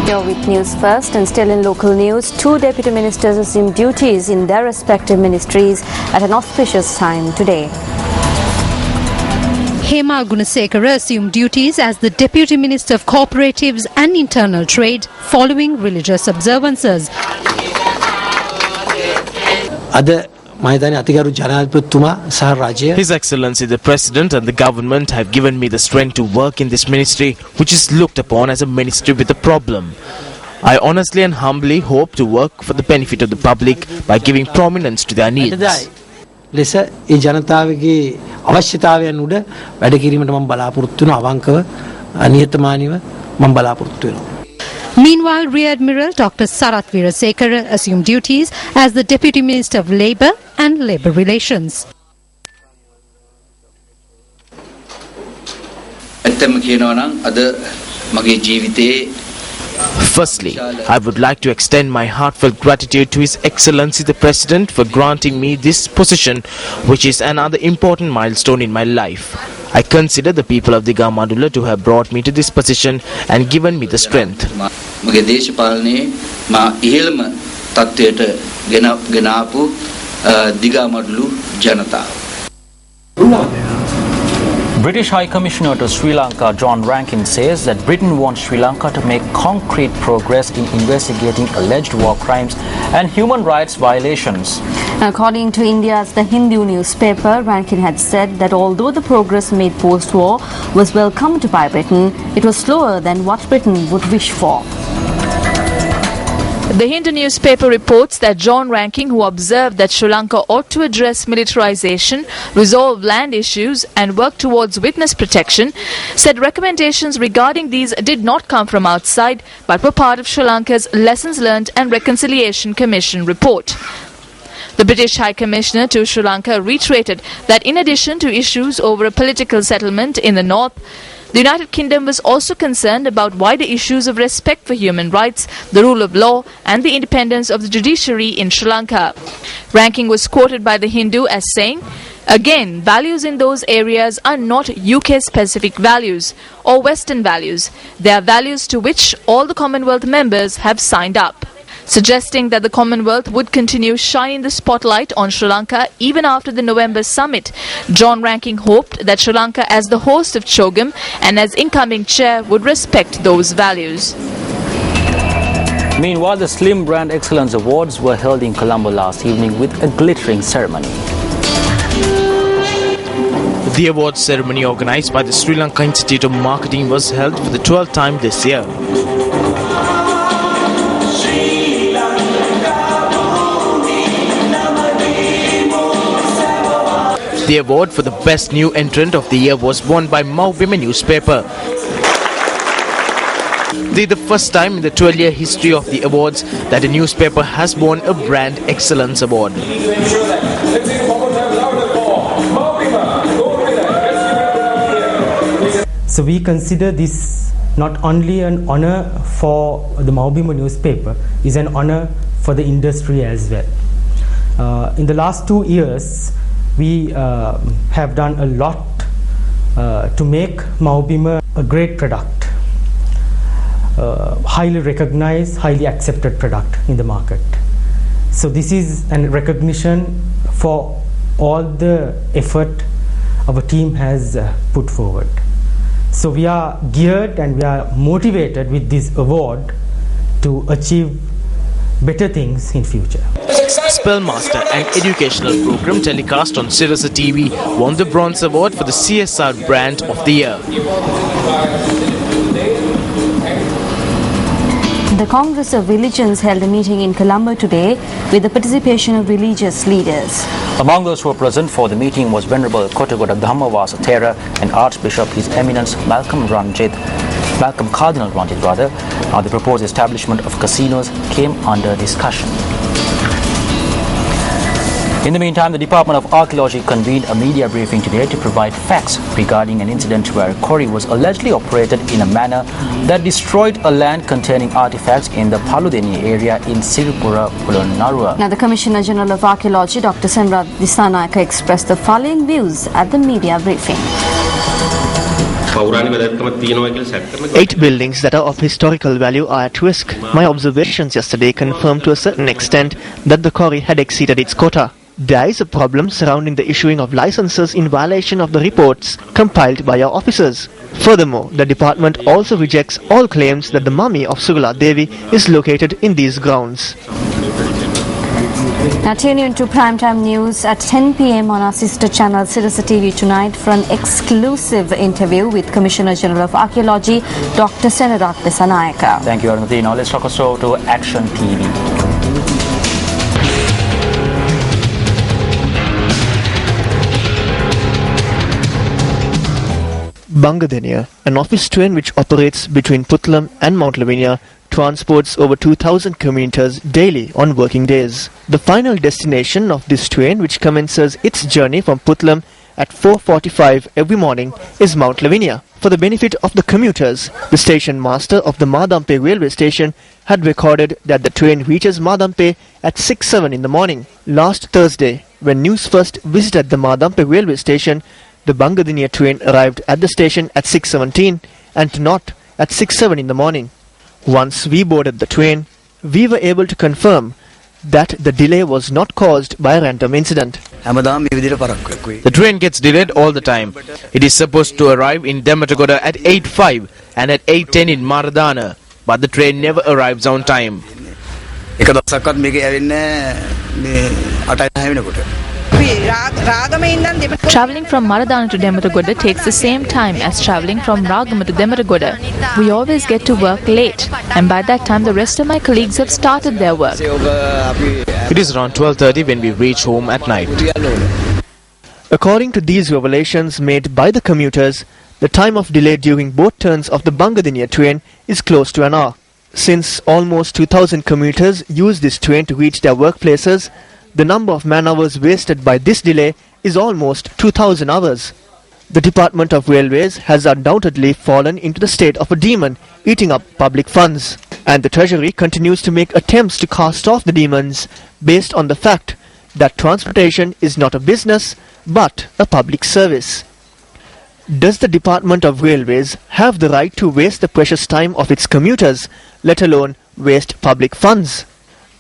You're with News First, and still in local news, 2 deputy ministers assumed duties in their respective ministries at an auspicious time today. Hema Gunasekara assumed duties as the Deputy Minister of Cooperatives and Internal Trade following religious observances. His Excellency the President and the government have given me the strength to work in this ministry, which is looked upon as a ministry with a problem. I honestly and humbly hope to work for the benefit of the public by giving prominence to their needs. Meanwhile, Rear Admiral Dr. Sarath Weerasekara assumed duties as the Deputy Minister of Labour and Labour Relations. Firstly, I would like to extend my heartfelt gratitude to His Excellency the President for granting me this position, which is another important milestone in my life. I consider the people of the Gamadula to have brought me to this position and given me the strength. British High Commissioner to Sri Lanka John Rankin says that Britain wants Sri Lanka to make concrete progress in investigating alleged war crimes and human rights violations. According to India's The Hindu newspaper, Rankin had said that although the progress made post-war was welcomed by Britain, it was slower than what Britain would wish for. The Hindu newspaper reports that John Rankin, who observed that Sri Lanka ought to address militarization, resolve land issues and work towards witness protection, said recommendations regarding these did not come from outside but were part of Sri Lanka's Lessons Learned and Reconciliation Commission report. The British High Commissioner to Sri Lanka reiterated that in addition to issues over a political settlement in the north, the United Kingdom was also concerned about wider issues of respect for human rights, the rule of law and the independence of the judiciary in Sri Lanka. Rankin was quoted by The Hindu as saying, "Again, values in those areas are not UK-specific values or Western values. They are values to which all the Commonwealth members have signed up." Suggesting that the Commonwealth would continue shining the spotlight on Sri Lanka even after the November summit, John Rankin hoped that Sri Lanka as the host of CHOGM and as incoming chair would respect those values. Meanwhile, the Slim Brand Excellence Awards were held in Colombo last evening with a glittering ceremony. The awards ceremony organized by the Sri Lanka Institute of Marketing was held for the 12th time this year. The award for the best new entrant of the year was won by Mau Women newspaper. This is the first time in the 12-year history of the awards that a newspaper has won a Brand Excellence Award. So we consider this not only an honor for the Maubima newspaper, is an honor for the industry as well. In the last 2 years, we have done a lot to make Maubima a great product, highly recognized, highly accepted product in the market. So this is a recognition for all the effort our team has put forward. So we are geared and we are motivated with this award to achieve better things in future. Spellmaster, an educational program telecast on Sirasa TV, won the Bronze Award for the CSR Brand of the Year. The Congress of Religions held a meeting in Colombo today with the participation of religious leaders. Among those who were present for the meeting was Venerable Kottagoda Dhammavasa Thera and Archbishop His Eminence Malcolm Cardinal Ranjit rather. The proposed establishment of casinos came under discussion. In the meantime, the Department of Archaeology convened a media briefing today to provide facts regarding an incident where a quarry was allegedly operated in a manner that destroyed a land containing artifacts in the Paludeni area in Siripura, Polonnaruwa. Now, the Commissioner General of Archaeology, Dr. Semra Disanayaka, expressed the following views at the media briefing. 8 buildings that are of historical value are at risk. My observations yesterday confirmed to a certain extent that the quarry had exceeded its quota. There is a problem surrounding the issuing of licenses in violation of the reports compiled by our officers. Furthermore, the department also rejects all claims that the mummy of Sugala Devi is located in these grounds. Now tune in to Primetime News at 10 p.m. on our sister channel Sirasa TV tonight for an exclusive interview with Commissioner General of Archaeology, Dr. Senarat Besanayaka. Thank you, Arunati. Now let's talk us over to Action TV. Bangadeniya, an office train which operates between Puttalam and Mount Lavinia, transports over 2,000 commuters daily on working days. The final destination of this train, which commences its journey from Puttalam at 4:45 every morning, is Mount Lavinia. For the benefit of the commuters, the station master of the Madampe railway station had recorded that the train reaches Madampe at 6:07 in the morning. Last Thursday, when News First visited the Madampe railway station, the Bangadeniya train arrived at the station at 6:17 and not at 6:07 in the morning. Once we boarded the train, we were able to confirm that the delay was not caused by a random incident. The train gets delayed all the time. It is supposed to arrive in Dematagoda at 8:05 and at 8:10 in Maradana, but the train never arrives on time. Travelling from Maradana to Dematagoda takes the same time as travelling from Ragama to Dematagoda. We always get to work late, and by that time the rest of my colleagues have started their work. It is around 12:30 when we reach home at night. According to these revelations made by the commuters, the time of delay during both turns of the Bangadeniya train is close to an hour. Since almost 2,000 commuters use this train to reach their workplaces, the number of man-hours wasted by this delay is almost 2,000 hours. The Department of Railways has undoubtedly fallen into the state of a demon eating up public funds, and the Treasury continues to make attempts to cast off the demons based on the fact that transportation is not a business but a public service. Does the Department of Railways have the right to waste the precious time of its commuters, let alone waste public funds?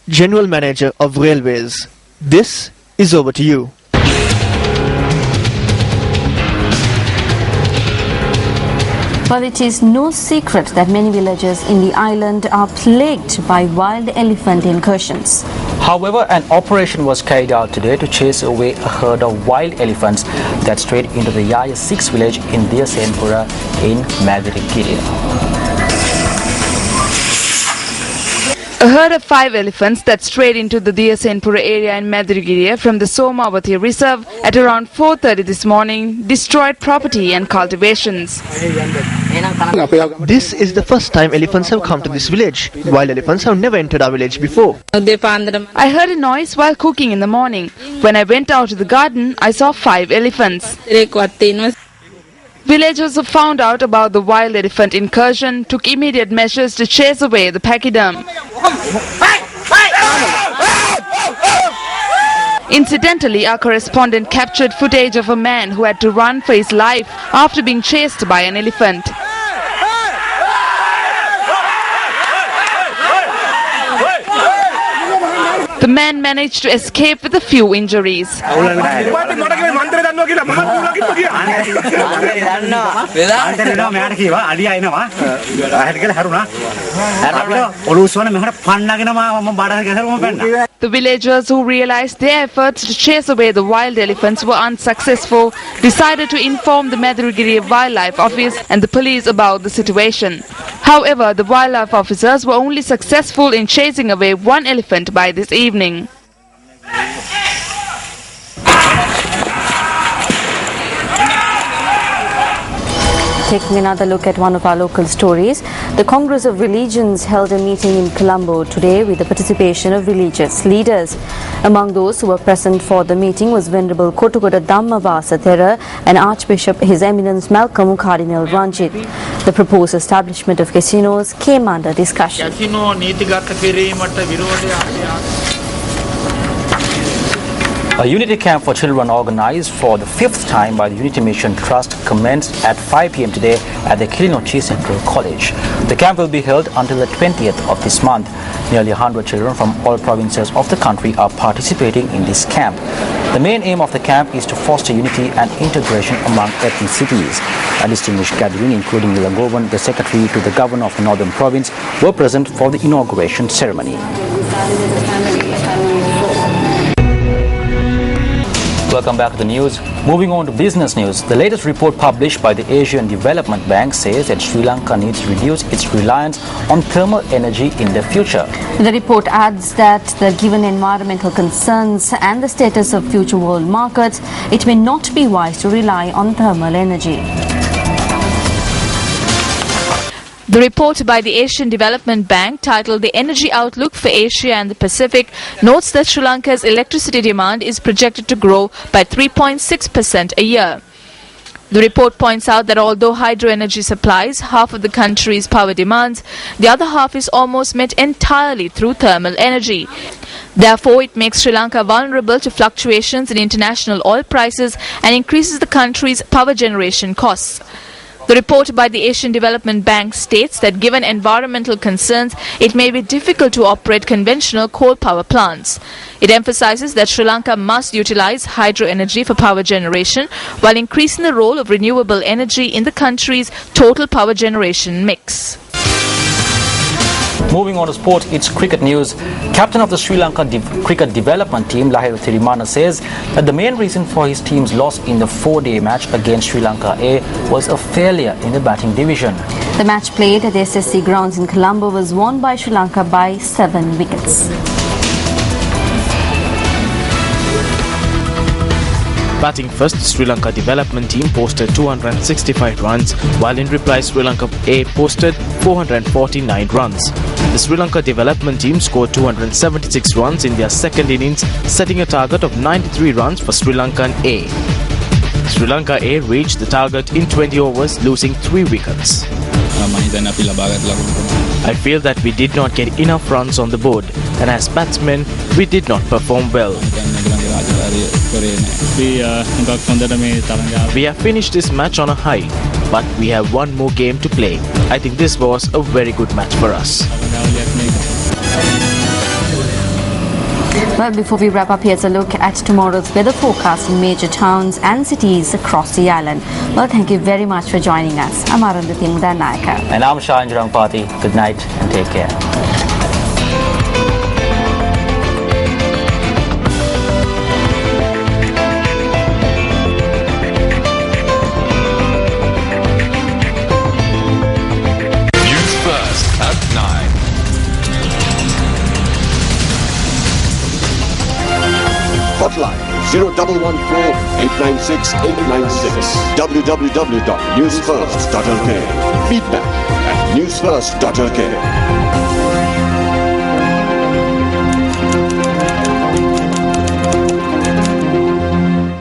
General Manager of Railways, this is over to you. Well, it is no secret that many villages in the island are plagued by wild elephant incursions. However, an operation was carried out today to chase away a herd of wild elephants that strayed into the Yaya 6 village in Diyasenpura in Madirikiri. A herd of 5 elephants that strayed into the Diyasenpura area in Madirigiri from the Somavati reserve at around 4:30 this morning destroyed property and cultivations. This is the first time elephants have come to this village. Wild elephants have never entered our village before. I heard a noise while cooking in the morning. When I went out to the garden, I saw 5 elephants. Villagers who found out about the wild elephant incursion took immediate measures to chase away the pachyderm. Incidentally, our correspondent captured footage of a man who had to run for his life after being chased by an elephant. The man managed to escape with a few injuries. The villagers who realized their efforts to chase away the wild elephants were unsuccessful decided to inform the Madirigiri Wildlife Office and the police about the situation. However, the wildlife officers were only successful in chasing away 1 elephant by this evening. Taking another look at one of our local stories, the Congress of Religions held a meeting in Colombo today with the participation of religious leaders. Among those who were present for the meeting was Venerable Kotugoda Dhammavasa Thera and Archbishop His Eminence Malcolm Cardinal Ranjit. The proposed establishment of casinos came under discussion. A Unity camp for children organized for the 5th time by the Unity Mission Trust commenced at 5 p.m. today at the Kilinochi Central College. The camp will be held until the 20th of this month. Nearly 100 children from all provinces of the country are participating in this camp. The main aim of the camp is to foster unity and integration among ethnicities. A distinguished gathering, including Nilangovan, the secretary to the governor of the Northern Province, were present for the inauguration ceremony. Welcome back to the news. Moving on to business news. The latest report published by the Asian Development Bank says that Sri Lanka needs to reduce its reliance on thermal energy in the future. The report adds that given environmental concerns and the status of future world markets, it may not be wise to rely on thermal energy. The report by the Asian Development Bank, titled The Energy Outlook for Asia and the Pacific, notes that Sri Lanka's electricity demand is projected to grow by 3.6% a year. The report points out that although hydro energy supplies half of the country's power demands, the other half is almost met entirely through thermal energy. Therefore, it makes Sri Lanka vulnerable to fluctuations in international oil prices and increases the country's power generation costs. The report by the Asian Development Bank states that given environmental concerns, it may be difficult to operate conventional coal power plants. It emphasizes that Sri Lanka must utilize hydro energy for power generation while increasing the role of renewable energy in the country's total power generation mix. Moving on to sport, it's cricket news. Captain of the Sri Lanka cricket development team, Lahiru Thirimana, says that the main reason for his team's loss in the 4-day match against Sri Lanka A was a failure in the batting division. The match played at SSC grounds in Colombo was won by Sri Lanka by 7 wickets. Batting first, Sri Lanka development team posted 265 runs, while in reply Sri Lanka A posted 449 runs. The Sri Lanka development team scored 276 runs in their second innings, setting a target of 93 runs for Sri Lankan A. Sri Lanka A reached the target in 20 overs, losing 3 wickets. I feel that we did not get enough runs on the board, and as batsmen, we did not perform well. We have finished this match on a high, but we have one more game to play. I think this was a very good match for us. Well, before we wrap up, here's a look at tomorrow's weather forecast in major towns and cities across the island. Well, thank you very much for joining us. I'm Arundhati Mudanayaka. And I'm Shah Pati. Good night and take care. News First at 9. Hotline 0114-896-896 www.newsfirst.lk. Feedback at newsfirst.lk.